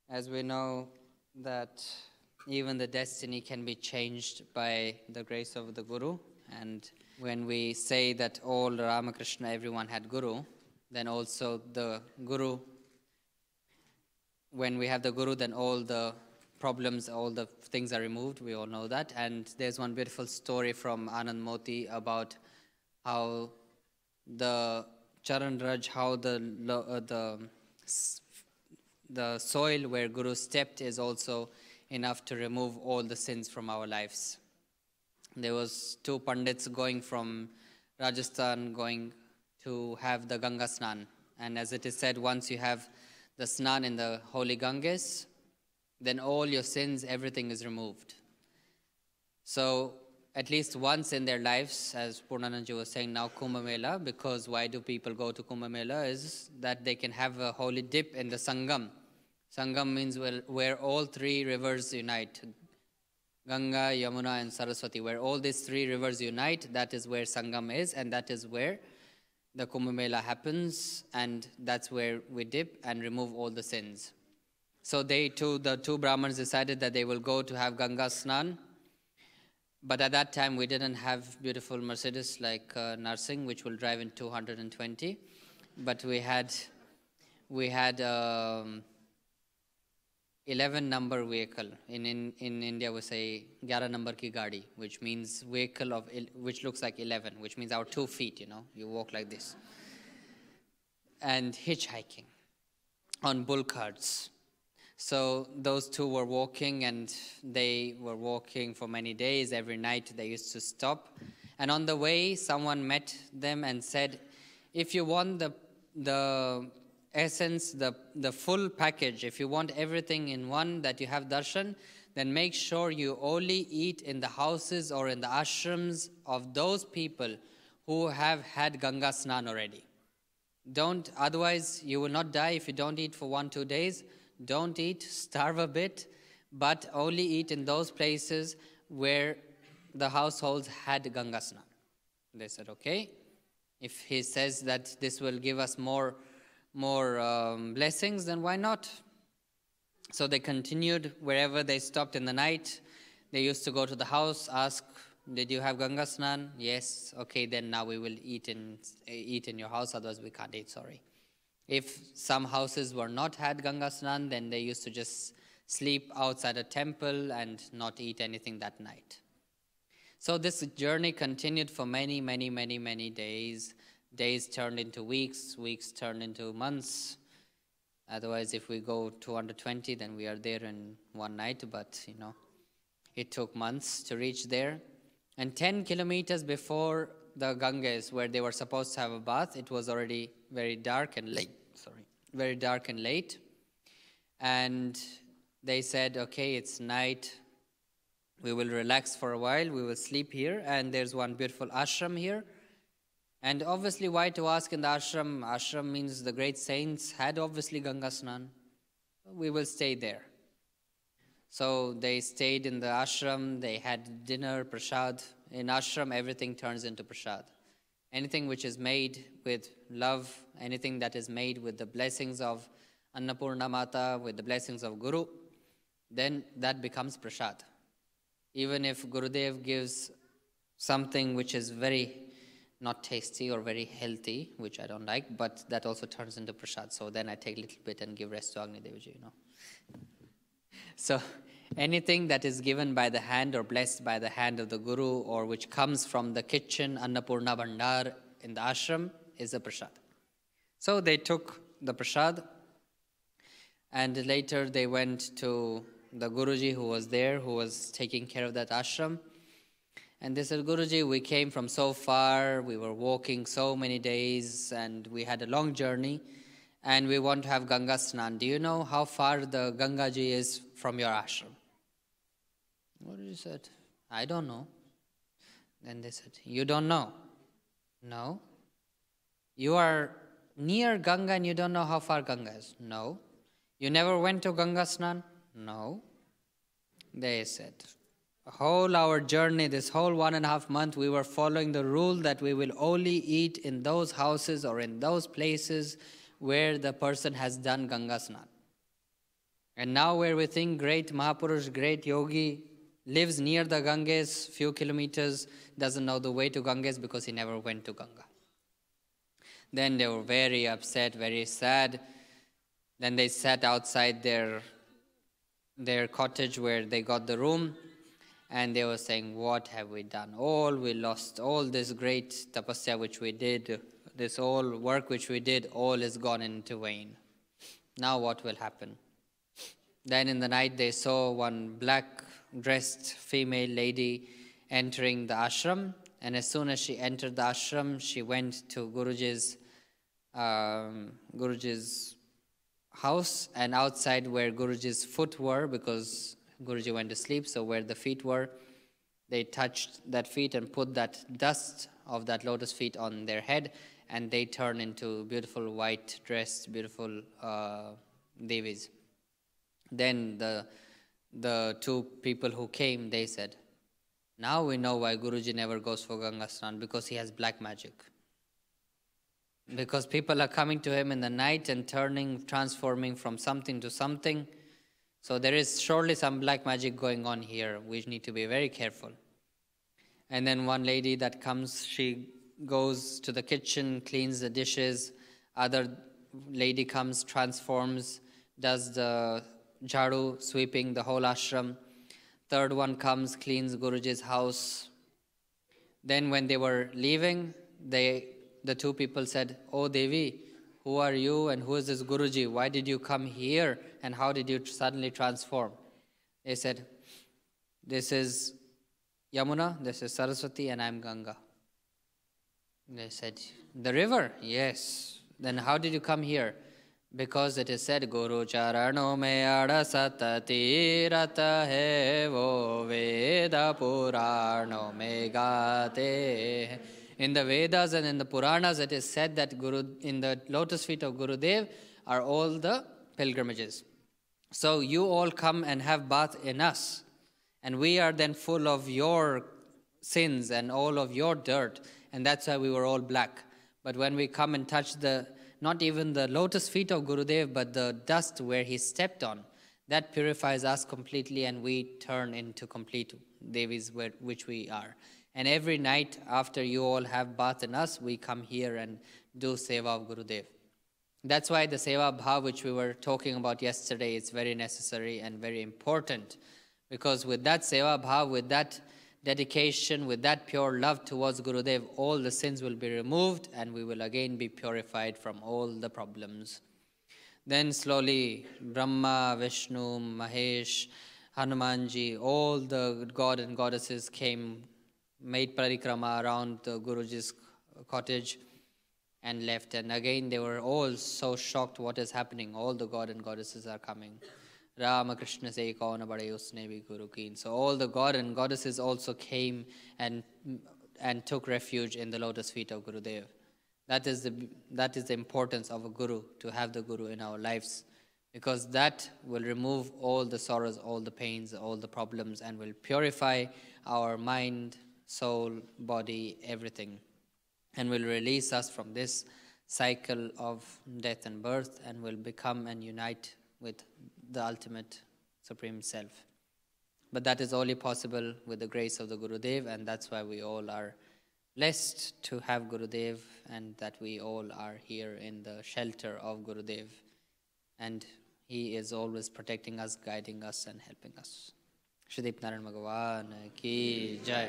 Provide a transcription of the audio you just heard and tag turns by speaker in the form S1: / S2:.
S1: As we know that even the destiny can be changed by the grace of the Guru, and when we say that all Ramakrishna, everyone had Guru, then also the Guru, when we have the Guru, then all the problems, all the things are removed. We all know that. And there's one beautiful story from Anand Moti about how the Charan Raj, how the soil where Guru stepped is also enough to remove all the sins from our lives. There was two Pandits going from Rajasthan going to have the Ganga Snan. And as it is said, once you have the Snan in the holy Ganges, then all your sins, everything is removed. So at least once in their lives, as Purnananji was saying now, Kumbh Mela, because why do people go to Kumbh Mela is that they can have a holy dip in the Sangam. Sangam means where all three rivers unite. Ganga, Yamuna and Saraswati, where all these three rivers unite, that is where Sangam is, and that is where the Kumbh Mela happens, and that's where we dip and remove all the sins. So the two Brahmins decided that they will go to have Ganga Snan. But at that time, we didn't have beautiful Mercedes like Narsing, which will drive in 220. But we had 11 number vehicle. In India, we say 11 number ki gaadi, which means vehicle of which looks like 11, which means our 2 feet. You walk like this. And hitchhiking on bull carts. So those two were walking, and they were walking for many days. Every night they used to stop. And on the way, someone met them and said, if you want the essence, the full package, if you want everything in one, that you have darshan, then make sure you only eat in the houses or in the ashrams of those people who have had Ganga Snan already. Otherwise you will not die if you don't eat for 1-2 days. Don't eat, starve a bit, but only eat in those places where the households had Ganga Snan. They said, okay. If he says that this will give us more blessings, then why not? So they continued wherever they stopped in the night. They used to go to the house, ask, did you have Ganga Snan? Yes. Okay, then now we will eat in your house, otherwise we can't eat, sorry. If some houses were not had Ganga Snan, then they used to just sleep outside a temple and not eat anything that night. So this journey continued for many, many, many, many days. Days turned into weeks, weeks turned into months. Otherwise, if we go 220, then we are there in one night. But, it took months to reach there. And 10 kilometers before the Ganges, where they were supposed to have a bath, it was already very dark and late. Very dark and late. And they said, okay, it's night. We will relax for a while. We will sleep here. And there's one beautiful ashram here. And obviously, why to ask in the ashram? Ashram means the great saints had obviously Ganga Snan. We will stay there. So they stayed in the ashram. They had dinner, prasad. In ashram, everything turns into prasad. Anything which is made with love, anything that is made with the blessings of Annapurna Mata, with the blessings of Guru, then that becomes prasad. Even if Gurudev gives something which is very not tasty or very healthy, which I don't like, but that also turns into prasad. So then I take a little bit and give rest to Agni Devaji, So anything that is given by the hand or blessed by the hand of the Guru, or which comes from the kitchen, Annapurna Bhandar in the ashram, is a prasad. So they took the prasad, and later they went to the Guruji who was there, who was taking care of that ashram. And they said, Guruji, we came from so far, we were walking so many days, and we had a long journey, and we want to have Ganga Snan. Do you know how far the Gangaji is from your ashram? Guruji said, I don't know. Then they said, you don't know? No. You are near Ganga and you don't know how far Ganga is? No. You never went to Ganga Snan? No. They said, whole our journey, this whole 1.5 months, we were following the rule that we will only eat in those houses or in those places where the person has done Ganga Snan. And now where we think great Mahapurush, great yogi, lives near the Ganges, few kilometers, doesn't know the way to Ganges because he never went to Ganga. Then they were very upset, very sad. Then they sat outside their cottage where they got the room, and they were saying, what have we done? All we lost, all this great tapasya which we did, this all work which we did, all is gone into vain. Now what will happen? Then in the night they saw one black-dressed female lady entering the ashram, and as soon as she entered the ashram, she went to Guruji's house, and outside where Guruji's foot were, because Guruji went to sleep, so where the feet were, they touched that feet and put that dust of that lotus feet on their head, and they turned into beautiful white dressed, beautiful devis. Then the two people who came, they said, now we know why Guruji never goes for Ganga Snan, because he has black magic. Because people are coming to him in the night and transforming from something to something. So there is surely some black magic going on here. We need to be very careful. And then one lady that comes, she goes to the kitchen, cleans the dishes. Other lady comes, transforms, does the jharu, sweeping the whole ashram. Third one comes, cleans Guruji's house. Then when they were leaving, the two people said, oh Devi, who are you and who is this Guruji? Why did you come here and how did you suddenly transform? They said, this is Yamuna, this is Saraswati, and I'm Ganga. They said, the river? Yes. Then how did you come here? Because it is said, Guru Charano me adasatati rata hai vo Veda Purano me gate. In the Vedas and in the Puranas, it is said that in the lotus feet of Gurudev are all the pilgrimages. So you all come and have bath in us, and we are then full of your sins and all of your dirt, and that's why we were all black. But when we come and touch not even the lotus feet of Gurudev, but the dust where he stepped on, that purifies us completely, and we turn into complete Devis which we are. And every night after you all have bath in us, we come here and do seva of Gurudev. That's why the seva bhav which we were talking about yesterday is very necessary and very important. Because with that seva bhav, with that dedication, with that pure love towards Gurudev, all the sins will be removed and we will again be purified from all the problems. Then slowly, Brahma, Vishnu, Mahesh, Hanumanji, all the god and goddesses came, made parikrama around the Guruji's cottage and left. And again, they were all so shocked what is happening. All the god and goddesses are coming. Rama Krishna say kauna bade usne bhi guru keen. So all the god and goddesses also came and took refuge in the lotus feet of Gurudev. That is the importance of a guru, to have the guru in our lives, because that will remove all the sorrows, all the pains, all the problems, and will purify our mind, soul, body, everything, and will release us from this cycle of death and birth, and will become and unite with the ultimate Supreme Self. But that is only possible with the grace of the Gurudev, and that's why we all are blessed to have Gurudev, and that we all are here in the shelter of Gurudev, and he is always protecting us, guiding us, and helping us. Shri Deep Narayan Bhagavan ki Jai.